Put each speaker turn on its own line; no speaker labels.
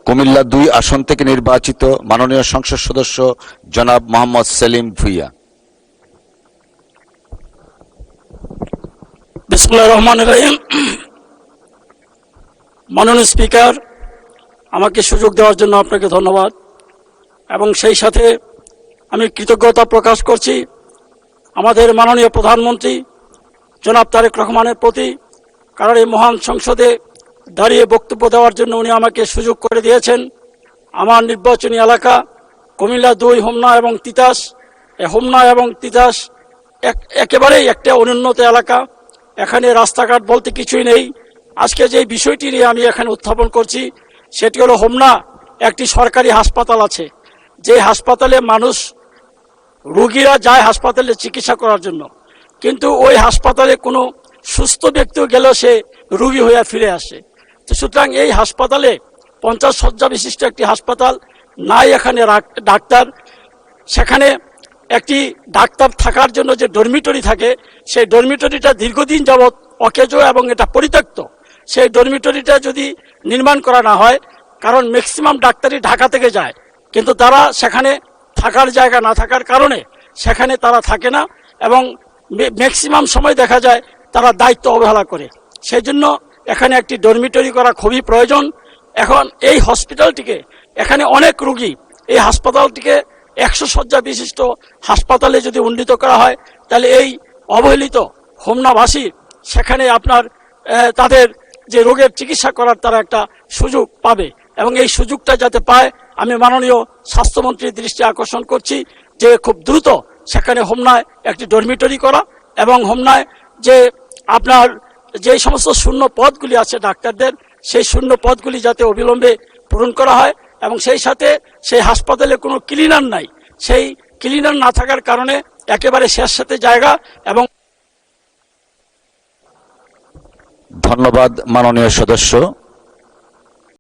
কুমিল্লা ২ আসন থেকে নির্বাচিত মাননীয় সংসদ সদস্য জনাব মোহাম্মদ সেলিম ভুঁইয়া।
বিসমিল্লাহির রহমানির রহিম। মাননীয় স্পিকার, আমাকে সুযোগ দেওয়ার জন্য আপনাকে ধন্যবাদ এবং সেই সাথে আমি কৃতজ্ঞতা প্রকাশ করছি আমাদের মাননীয় প্রধানমন্ত্রী জনাব তারেক রহমানের প্রতি, কারণ এই মহান সংসদে দাঁড়িয়ে বক্তব্য দেওয়ার জন্য উনি আমাকে সুযোগ করে দিয়েছেন। আমার নির্বাচনী এলাকা কুমিল্লা ২ হোমনা এবং তিতাস। এই হোমনা এবং তিতাস একেবারেই একটা অনুন্নত এলাকা, এখানে রাস্তাঘাট বলতে কিছুই নেই। আজকে যে বিষয়টি নিয়ে আমি এখানে উত্থাপন করছি সেটি হলো হোমনা একটি সরকারি হাসপাতাল আছে, যে হাসপাতালে রোগীরা যায় হাসপাতালে চিকিৎসা করার জন্য, কিন্তু ওই হাসপাতালে কোনো সুস্থ ব্যক্তিও গেলেও সে রোগী হয়ে ফিরে আসে। তো সুতরাং এই হাসপাতালে 50 শয্যা বিশিষ্ট একটি হাসপাতাল, নাই এখানে ডাক্তার। সেখানে একটি ডাক্তার থাকার জন্য যে ডরমিটরি থাকে, সেই ডরমিটরিটা দীর্ঘদিন যাবৎ অকেজো এবং এটা পরিত্যক্ত। সেই ডরমিটরিটা যদি নির্মাণ করা না হয়, কারণ ম্যাক্সিমাম ডাক্তারই ঢাকা থেকে যায়, কিন্তু তারা সেখানে থাকার জায়গা না থাকার কারণে সেখানে তারা থাকে না এবং ম্যাক্সিমাম সময় দেখা যায় তারা দায়িত্ব অবহেলা করে। সেই জন্য এখানে একটি ডরমিটরি করা খুবই প্রয়োজন। এখন এই হসপিটালটিকে, এখানে অনেক রোগী, এই হাসপাতালটিকে 100 শয্যা বিশিষ্ট হাসপাতালে যদি উন্নীত করা হয়, তাহলে এই অবহেলিত হোমনাবাসী সেখানে আপনার তাদের যে রোগের চিকিৎসা করার তারা একটা সুযোগ পাবে এবং এই সুযোগটা যাতে পায় আমি মাননীয় স্বাস্থ্যমন্ত্রীর দৃষ্টি আকর্ষণ করছি যে খুব দ্রুত সেখানে হোমনায় একটি ডরমিটরি করা এবং হোমনায় যে আপনার যে সমস্ত শূন্য পদগুলি আছে ডাক্তারদের, সেই শূন্য পদগুলি যাতে অবিলম্বে পূরণ করা হয় এবং সেই সাথে সেই হাসপাতালে কোনো ক্লিনার নাই, সেই ক্লিনার না থাকার কারণে একেবারে স্যাঁতস্যাঁতে জায়গা। এবং
ধন্যবাদ মাননীয় সদস্য।